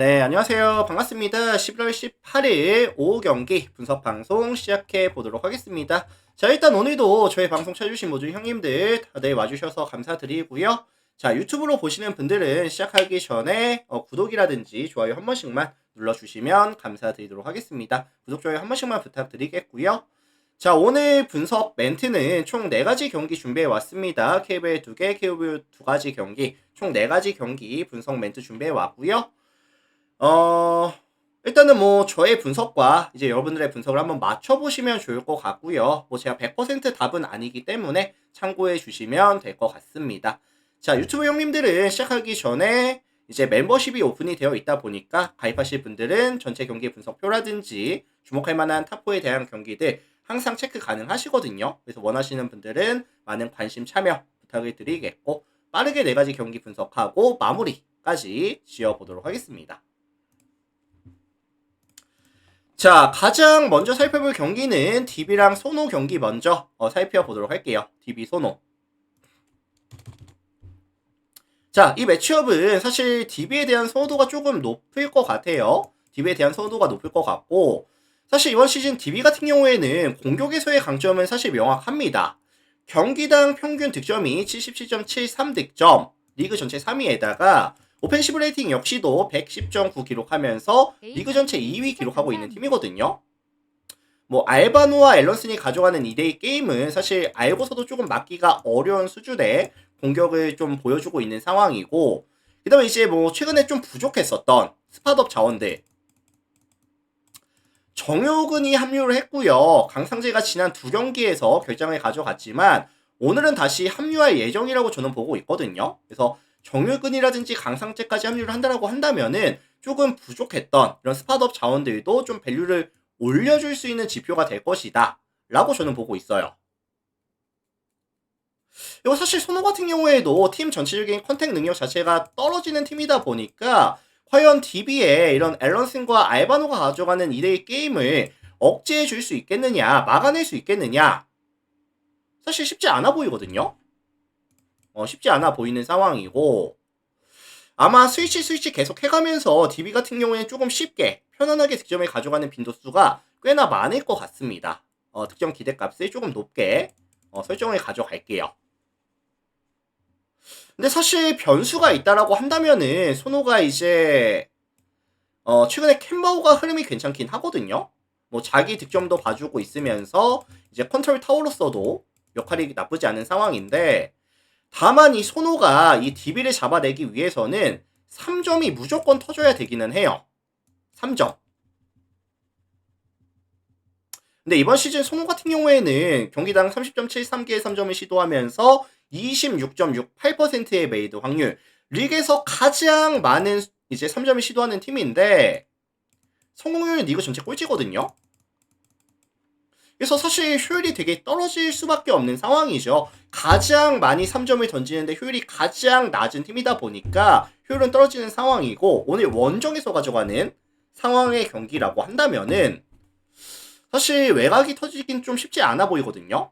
네, 안녕하세요. 반갑습니다. 11월 18일 오후 경기 분석 방송 시작해 보도록 하겠습니다. 자, 일단 오늘도 저희 방송 찾아주신 모든 형님들 다들 와주셔서 감사드리고요. 자, 유튜브로 보시는 분들은 시작하기 전에 구독이라든지 좋아요 한 번씩만 눌러주시면 감사드리도록 하겠습니다. 구독, 좋아요 한 번씩만 부탁드리겠고요. 자, 오늘 분석 멘트는 총 4가지 경기 준비해 왔습니다. KBL 2개, KBO 2가지 경기, 총 4가지 경기 분석 멘트 준비해 왔고요. 일단은 뭐 저의 분석과 이제 여러분들의 분석을 한번 맞춰보시면 좋을 것 같고요. 뭐 제가 100% 답은 아니기 때문에 참고해 주시면 될 것 같습니다. 자, 유튜브 형님들은 시작하기 전에 이제 멤버십이 오픈이 되어 있다 보니까 가입하실 분들은 전체 경기 분석표라든지 주목할 만한 탑4에 대한 경기들 항상 체크 가능하시거든요. 그래서 원하시는 분들은 많은 관심 참여 부탁을 드리겠고 빠르게 4가지 경기 분석하고 마무리까지 지어보도록 하겠습니다. 자, 가장 먼저 살펴볼 경기는 DB랑 소노 경기 먼저 살펴보도록 할게요. DB 소노. 자, 이 매치업은 사실 DB에 대한 선호도가 조금 높을 것 같아요. DB에 대한 선호도가 높을 것 같고 사실 이번 시즌 DB 같은 경우에는 공격에서의 강점은 사실 명확합니다. 경기당 평균 득점이 77.73득점, 리그 전체 3위에다가 오펜시브 레이팅 역시도 110.9 기록하면서 리그 전체 2위 기록하고 있는 팀이거든요. 뭐 알바노와 앨런슨이 가져가는 2대2 게임은 사실 알고서도 조금 막기가 어려운 수준의 공격을 좀 보여주고 있는 상황이고, 그 다음에 이제 뭐 최근에 좀 부족했었던 스팟업 자원들, 정효근이 합류를 했고요. 강상재가 지난 2경기에서 결장을 가져갔지만 오늘은 다시 합류할 예정이라고 저는 보고 있거든요. 그래서 정효근이라든지 강상재까지 합류를 한다라고 한다면은 조금 부족했던 이런 스팟업 자원들도 좀 밸류를 올려줄 수 있는 지표가 될 것이다 라고 저는 보고 있어요. 이거 사실 손호 같은 경우에도 팀 전체적인 컨택 능력 자체가 떨어지는 팀이다 보니까 과연 DB에 이런 앨런슨과 알바노가 가져가는 2대2 게임을 억제해 줄 수 있겠느냐, 막아낼 수 있겠느냐, 사실 쉽지 않아 보이거든요. 쉽지 않아 보이는 상황이고, 아마 스위치 계속 해가면서 DB 같은 경우에는 조금 쉽게 편안하게 득점을 가져가는 빈도수가 꽤나 많을 것 같습니다. 득점 기대값을 조금 높게 설정을 가져갈게요. 근데 사실 변수가 있다라고 한다면은 손호가 이제 최근에 캔버우가 흐름이 괜찮긴 하거든요. 뭐 자기 득점도 봐주고 있으면서 이제 컨트롤 타워로서도 역할이 나쁘지 않은 상황인데, 다만 이 손호가 이 DB를 잡아내기 위해서는 3점이 무조건 터져야 되기는 해요. 3점. 근데 이번 시즌 손호 같은 경우에는 경기당 30.73개의 3점을 시도하면서 26.68%의 메이드 확률, 리그에서 가장 많은 이제 3점을 시도하는 팀인데 성공률은 리그 전체 꼴찌거든요. 그래서 사실 효율이 되게 떨어질 수밖에 없는 상황이죠. 가장 많이 3점을 던지는데 효율이 가장 낮은 팀이다 보니까 효율은 떨어지는 상황이고, 오늘 원정에서 가져가는 상황의 경기라고 한다면은 사실 외곽이 터지긴 좀 쉽지 않아 보이거든요.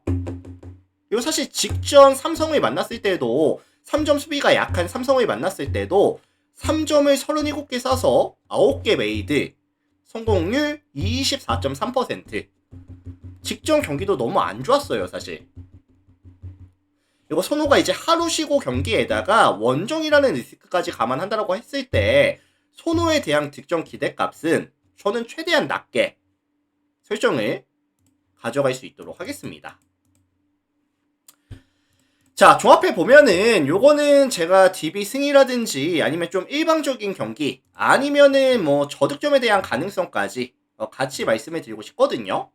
그리고 사실 직전 삼성을 만났을 때도 3점 수비가 약한 삼성을 만났을 때도 3점을 37개 쏴서 9개 메이드, 성공률 24.3%. 직전 경기도 너무 안 좋았어요, 사실. 이거 선호가 이제 하루 쉬고 경기에다가 원정이라는 리스크까지 감안한다라고 했을 때 선호에 대한 득점 기대값은 저는 최대한 낮게 설정을 가져갈 수 있도록 하겠습니다. 자, 종합해 보면은 요거는 제가 DB 승이라든지 아니면 좀 일방적인 경기 아니면은 뭐 저득점에 대한 가능성까지 같이 말씀을 드리고 싶거든요.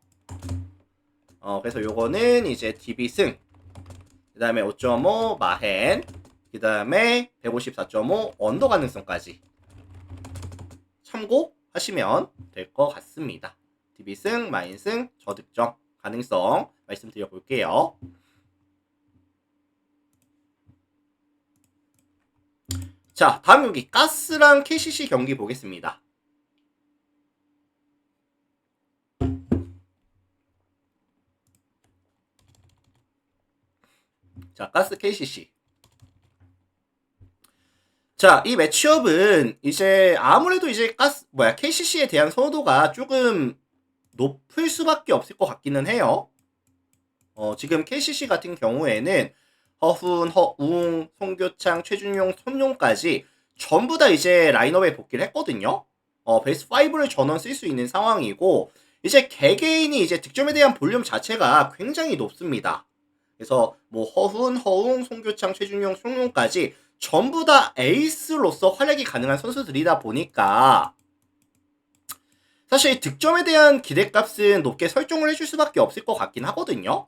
그래서 요거는 이제 DB 승, 그 다음에 5.5 마헨, 그 다음에 154.5 언더 가능성까지 참고하시면 될 것 같습니다. DB 승, 마인 승, 저득점 가능성 말씀드려 볼게요. 자, 다음 경기 가스랑 KCC 경기 보겠습니다. 자, 가스 KCC. 자, 이 매치업은 이제 아무래도 이제 KCC에 대한 선호도가 조금 높을 수밖에 없을 것 같기는 해요. 지금 KCC 같은 경우에는 허훈, 허웅, 송교창, 최준용, 손용까지 전부 다 이제 라인업에 복귀를 했거든요. 베이스 5를 전원 쓸 수 있는 상황이고, 이제 개개인이 이제 득점에 대한 볼륨 자체가 굉장히 높습니다. 그래서 뭐 허훈, 허웅, 송교창, 최준용, 송용까지 전부 다 에이스로서 활약이 가능한 선수들이다 보니까 사실 득점에 대한 기대값은 높게 설정을 해줄 수밖에 없을 것 같긴 하거든요.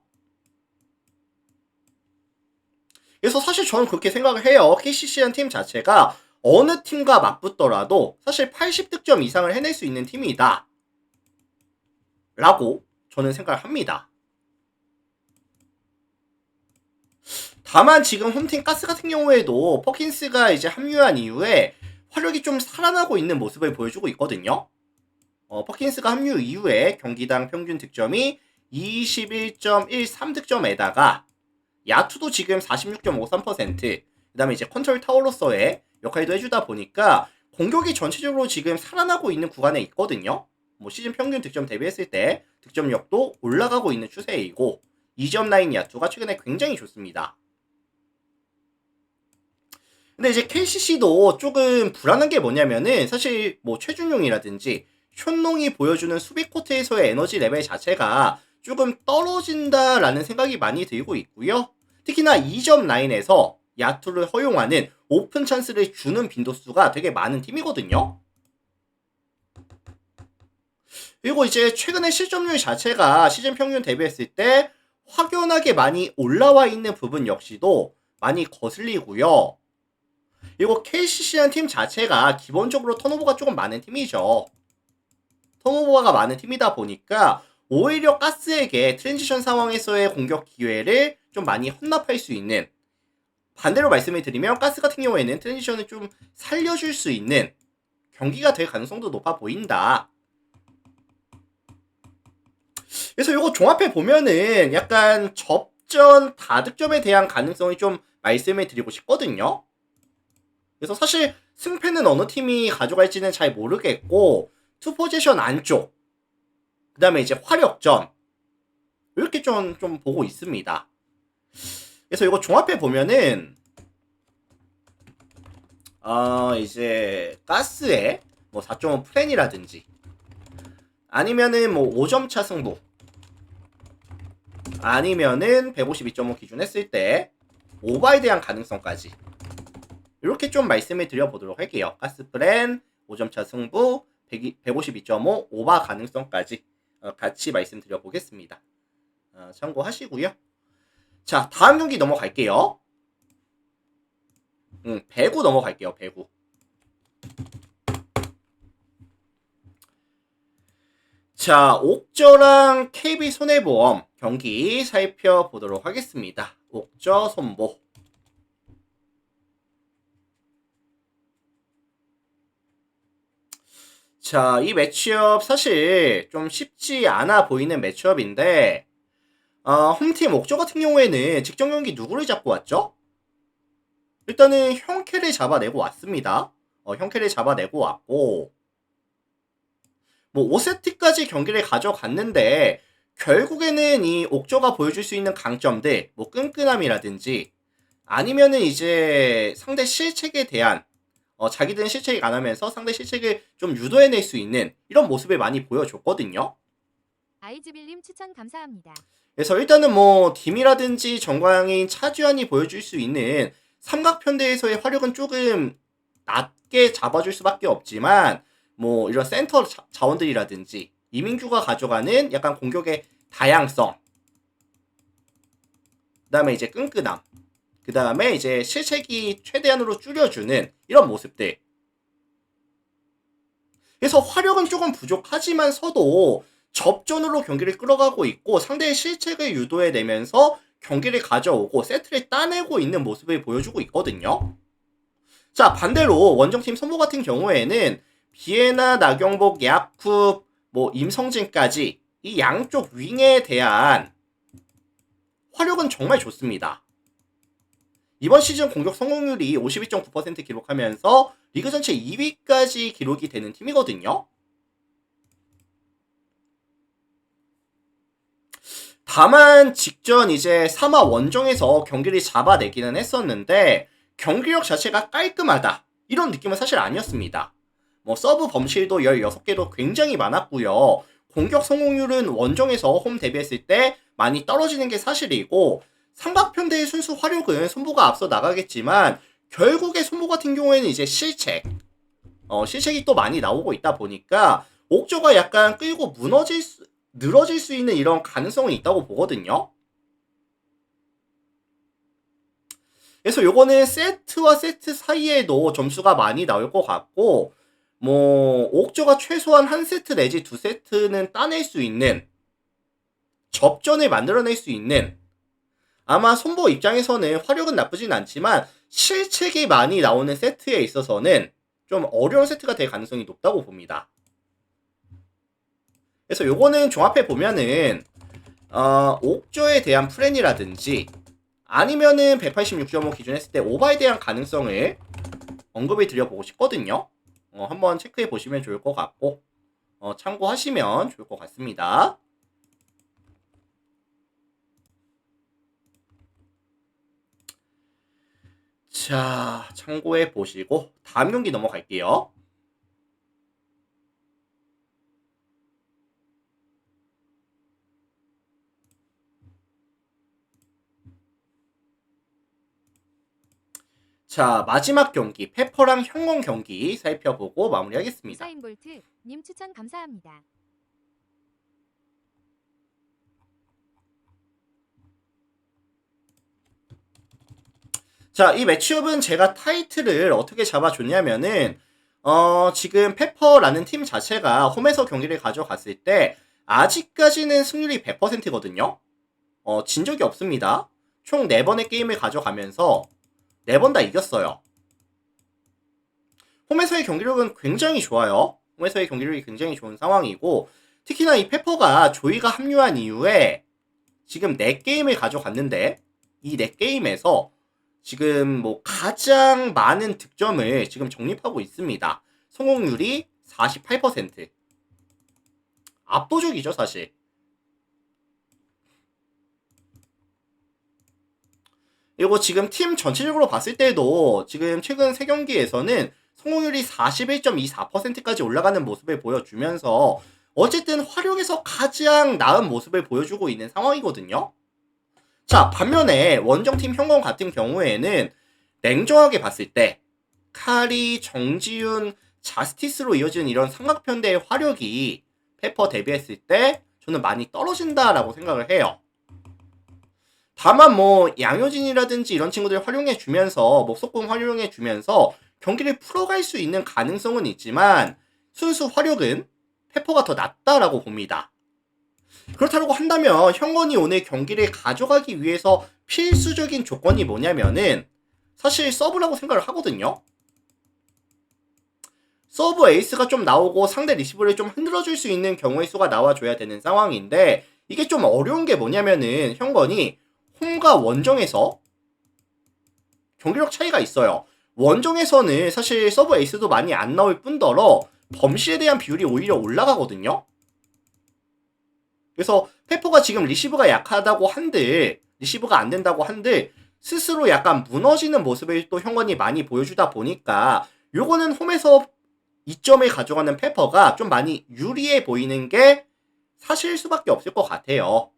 그래서 사실 저는 그렇게 생각을 해요. KCC라는 팀 자체가 어느 팀과 맞붙더라도 사실 80득점 이상을 해낼 수 있는 팀이다 라고 저는 생각을 합니다. 다만 지금 홈팀 가스 같은 경우에도 퍼킨스가 이제 합류한 이후에 화력이 좀 살아나고 있는 모습을 보여주고 있거든요. 퍼킨스가 합류 이후에 경기당 평균 득점이 21.13득점에다가 야투도 지금 46.53%, 그 다음에 이제 컨트롤 타워로서의 역할도 해주다 보니까 공격이 전체적으로 지금 살아나고 있는 구간에 있거든요. 뭐 시즌 평균 득점 대비했을 때 득점력도 올라가고 있는 추세이고 2점 라인 야투가 최근에 굉장히 좋습니다. 근데 이제 KCC도 조금 불안한 게 뭐냐면은 사실 뭐 최준용이라든지 현농이 보여주는 수비 코트에서의 에너지 레벨 자체가 조금 떨어진다라는 생각이 많이 들고 있고요. 특히나 2점 라인에서 야투를 허용하는 오픈 찬스를 주는 빈도수가 되게 많은 팀이거든요. 그리고 이제 최근에 실점률 자체가 시즌 평균 대비했을 때 확연하게 많이 올라와 있는 부분 역시도 많이 거슬리고요. 그리고 KCC라는 팀 자체가 기본적으로 턴오버가 조금 많은 팀이죠. 턴오버가 많은 팀이다 보니까 오히려 가스에게 트랜지션 상황에서의 공격 기회를 좀 많이 헌납할 수 있는, 반대로 말씀을 드리면 가스 같은 경우에는 트랜지션을 좀 살려줄 수 있는 경기가 될 가능성도 높아 보인다. 그래서 이거 종합해 보면은 약간 접전 다득점에 대한 가능성이 좀 말씀을 드리고 싶거든요. 그래서 사실 승패는 어느 팀이 가져갈지는 잘 모르겠고 투포지션 안쪽, 그 다음에 이제 화력전 이렇게 좀 보고 있습니다. 그래서 이거 종합해 보면은 이제 가스의 뭐 4.5 플랜이라든지 아니면은 뭐 5점 차 승부 아니면은 152.5 기준 했을 때 오바에 대한 가능성까지 이렇게 좀 말씀을 드려보도록 할게요. 가스 플랜 5점 차 승부 152.5 오바 가능성까지 같이 말씀드려 보겠습니다. 참고하시고요. 자, 다음 경기 넘어갈게요. 배구 넘어갈게요. 배구. 자, 옥저랑 KB손해보험 경기 살펴보도록 하겠습니다. 옥저 손보. 자, 이 매치업 사실 좀 쉽지 않아 보이는 매치업인데 홈팀 옥저 같은 경우에는 직전 경기 누구를 잡고 왔죠? 일단은 형캐를 잡아내고 왔습니다. 형캐를 잡아내고 왔고 뭐 5세트까지 경기를 가져갔는데 결국에는 이 옥저가 보여줄 수 있는 강점들, 뭐 끈끈함이라든지 아니면은 이제 상대 실책에 대한 자기들은 실책이 안 하면서 상대 실책을 좀 유도해낼 수 있는 이런 모습을 많이 보여줬거든요. 아이즈빌님 추천 감사합니다. 그래서 일단은 뭐 딤이라든지 정광인, 차주환이 보여줄 수 있는 삼각편대에서의 화력은 조금 낮게 잡아줄 수밖에 없지만 뭐 이런 센터 자원들이라든지 이민규가 가져가는 약간 공격의 다양성, 그 다음에 이제 끈끈함, 그 다음에 이제 실책이 최대한으로 줄여주는 이런 모습들. 그래서 화력은 조금 부족하지만서도 접전으로 경기를 끌어가고 있고 상대의 실책을 유도해내면서 경기를 가져오고 세트를 따내고 있는 모습을 보여주고 있거든요. 자, 반대로 원정팀 선보 같은 경우에는 비에나, 나경복, 야쿠, 뭐 임성진까지 이 양쪽 윙에 대한 화력은 정말 좋습니다. 이번 시즌 공격 성공률이 52.9% 기록하면서 리그 전체 2위까지 기록이 되는 팀이거든요. 다만 직전 이제 3화 원정에서 경기를 잡아내기는 했었는데 경기력 자체가 깔끔하다 이런 느낌은 사실 아니었습니다. 뭐 서브 범실도 16개로 굉장히 많았고요. 공격 성공률은 원정에서 홈 데뷔했을 때 많이 떨어지는 게 사실이고 삼각편대의 순수 화력은 손보가 앞서 나가겠지만 결국에 손보 같은 경우에는 이제 실책이 또 많이 나오고 있다 보니까 옥저가 약간 끌고 늘어질 수 있는 이런 가능성은 있다고 보거든요. 그래서 요거는 세트와 세트 사이에도 점수가 많이 나올 것 같고 뭐 옥저가 최소한 한 세트 내지 두 세트는 따낼 수 있는 접전을 만들어낼 수 있는 아마 손보 입장에서는 화력은 나쁘진 않지만 실책이 많이 나오는 세트에 있어서는 좀 어려운 세트가 될 가능성이 높다고 봅니다. 그래서 요거는 종합해 보면은 옥저에 대한 플랜이라든지 아니면은 186.5 기준 했을 때 오바에 대한 가능성을 언급을 드려보고 싶거든요. 한번 체크해 보시면 좋을 것 같고 참고하시면 좋을 것 같습니다. 자, 참고해 보시고 다음 경기 넘어갈게요. 자, 마지막 경기 페퍼랑 형원 경기 살펴보고 마무리하겠습니다. 우사인 볼트 님 추천 감사합니다. 자, 이 매치업은 제가 타이틀을 어떻게 잡아줬냐면은 지금 페퍼라는 팀 자체가 홈에서 경기를 가져갔을 때 아직까지는 승률이 100%거든요. 진 적이 없습니다. 총 4번의 게임을 가져가면서 4번 다 이겼어요. 홈에서의 경기력은 굉장히 좋아요. 홈에서의 경기력이 굉장히 좋은 상황이고 특히나 이 페퍼가 조이가 합류한 이후에 지금 4게임을 가져갔는데 이 4게임에서 지금 뭐 가장 많은 득점을 지금 적립하고 있습니다. 성공률이 48%. 압도적이죠, 사실. 그리고 지금 팀 전체적으로 봤을 때도 지금 최근 3경기에서는 성공률이 41.24%까지 올라가는 모습을 보여주면서 어쨌든 화력에서 가장 나은 모습을 보여주고 있는 상황이거든요. 자, 반면에 원정팀 형건 같은 경우에는 냉정하게 봤을 때 카리, 정지윤, 자스티스로 이어지는 이런 삼각편대의 화력이 페퍼 데뷔했을 때 저는 많이 떨어진다라고 생각을 해요. 다만 뭐 양효진이라든지 이런 친구들 활용해주면서 목소금 활용해주면서 경기를 풀어갈 수 있는 가능성은 있지만 순수 화력은 페퍼가 더 낫다라고 봅니다. 그렇다고 한다면 형건이 오늘 경기를 가져가기 위해서 필수적인 조건이 뭐냐면은 사실 서브라고 생각을 하거든요. 서브 에이스가 좀 나오고 상대 리시브를 좀 흔들어줄 수 있는 경우의 수가 나와줘야 되는 상황인데 이게 좀 어려운 게 뭐냐면은 형건이 홈과 원정에서 경기력 차이가 있어요. 원정에서는 사실 서브 에이스도 많이 안 나올 뿐더러 범실에 대한 비율이 오히려 올라가거든요. 그래서 페퍼가 지금 리시브가 약하다고 한들 리시브가 안 된다고 한들 스스로 약간 무너지는 모습을 또 형건이 많이 보여주다 보니까 요거는 홈에서 2점을 가져가는 페퍼가 좀 많이 유리해 보이는 게 사실일 수밖에 없을 것 같아요.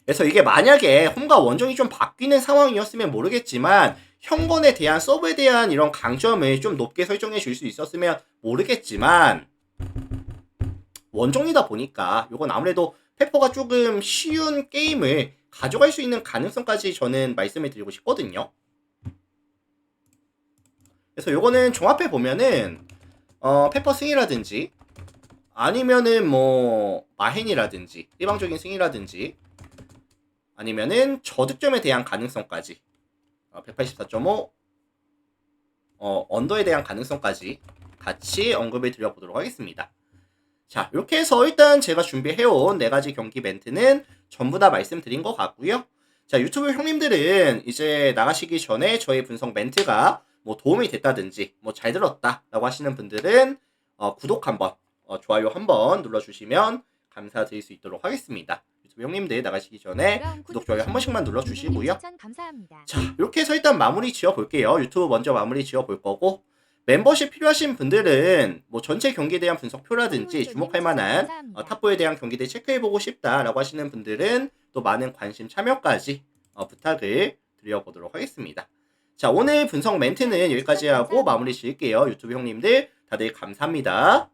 그래서 이게 만약에 홈과 원정이 좀 바뀌는 상황이었으면 모르겠지만 형건에 대한 서브에 대한 이런 강점을 좀 높게 설정해 줄 수 있었으면 모르겠지만 원정이다 보니까 이건 아무래도 페퍼가 조금 쉬운 게임을 가져갈 수 있는 가능성까지 저는 말씀을 드리고 싶거든요. 그래서 요거는 종합해 보면은 페퍼 승이라든지 아니면은 뭐 마헨이라든지 일방적인 승이라든지 아니면은 저득점에 대한 가능성까지 184.5 언더에 대한 가능성까지 같이 언급을 드려보도록 하겠습니다. 자, 이렇게 해서 일단 제가 준비해온 4가지 경기 멘트는 전부 다 말씀드린 것 같고요. 자, 유튜브 형님들은 이제 나가시기 전에 저의 분석 멘트가 뭐 도움이 됐다든지 뭐 잘 들었다라고 하시는 분들은 구독 한번, 좋아요 한번 눌러주시면 감사드릴 수 있도록 하겠습니다. 유튜브 형님들 나가시기 전에 구독, 좋아요 한 번씩만 눌러주시고요. 추천 감사합니다. 자, 이렇게 해서 일단 마무리 지어 볼게요. 유튜브 먼저 마무리 지어 볼 거고, 멤버십 필요하신 분들은 뭐 전체 경기에 대한 분석표라든지 주목할 만한 탑4에 대한 경기들 체크해보고 싶다라고 하시는 분들은 또 많은 관심 참여까지 부탁을 드려보도록 하겠습니다. 자, 오늘 분석 멘트는 여기까지 하고 마무리 지을게요. 유튜브 형님들 다들 감사합니다.